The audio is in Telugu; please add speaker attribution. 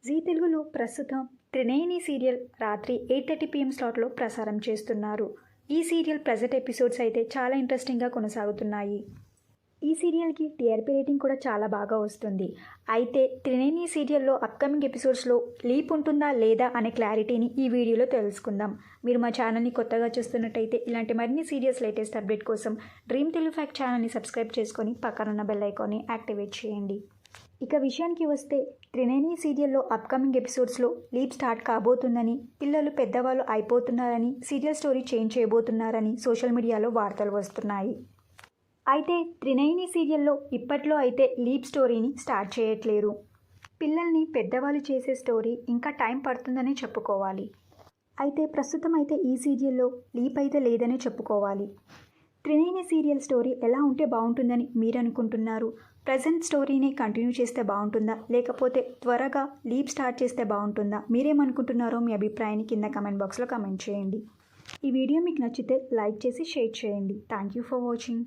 Speaker 1: జీ తెలుగులో ప్రస్తుతం త్రినేని సీరియల్ రాత్రి 8:30 PM స్లాట్లో ప్రసారం చేస్తున్నారు. ఈ సీరియల్ ప్రెజెంట్ ఎపిసోడ్స్ అయితే చాలా ఇంట్రెస్టింగ్గా కొనసాగుతున్నాయి. ఈ సీరియల్కి టీఆర్పీ రేటింగ్ కూడా చాలా బాగా వస్తుంది. అయితే త్రినేని సీరియల్లో అప్కమింగ్ ఎపిసోడ్స్లో లీప్ ఉంటుందా లేదా అనే క్లారిటీని ఈ వీడియోలో తెలుసుకుందాం. మీరు మా ఛానల్ని కొత్తగా చూస్తున్నట్టయితే ఇలాంటి మరిన్ని సీరియల్స్ లేటెస్ట్ అప్డేట్ కోసం డ్రీమ్ తెలుగు ఫ్యాక్ట్ ఛానల్ని సబ్స్క్రైబ్ చేసుకొని పక్కనున్న బెల్ ఐకాన్ని యాక్టివేట్ చేయండి. ఇక విషయానికి వస్తే త్రినేని సీరియల్లో అప్కమింగ్ ఎపిసోడ్స్లో లీప్ స్టార్ట్ కాబోతుందని, పిల్లలు పెద్దవాళ్ళు అయిపోతున్నారని, సీరియల్ స్టోరీ చేంజ్ చేయబోతున్నారని సోషల్ మీడియాలో వార్తలు వస్తున్నాయి. అయితే త్రినేని సీరియల్లో ఇప్పట్లో అయితే లీప్ స్టోరీని స్టార్ట్ చేయట్లేరు. పిల్లల్ని పెద్దవాళ్ళు చేసే స్టోరీ ఇంకా టైం పడుతుందనే చెప్పుకోవాలి. అయితే ప్రస్తుతం అయితే ఈ సీరియల్లో లీప్ అయితే లేదనే చెప్పుకోవాలి. త్రినేని సీరియల్ స్టోరీ ఎలా ఉంటే బాగుంటుందని మీరు అనుకుంటున్నారు? ప్రజెంట్ స్టోరీని కంటిన్యూ చేస్తే బాగుంటుందా, లేకపోతే త్వరగా లీప్ స్టార్ట్ చేస్తే బాగుంటుందా? మీరేమనుకుంటున్నారో మీ అభిప్రాయాన్ని కింద కమెంట్ బాక్స్లో కమెంట్ చేయండి. ఈ వీడియో మీకు నచ్చితే లైక్ చేసి షేర్ చేయండి. Thank you for watching.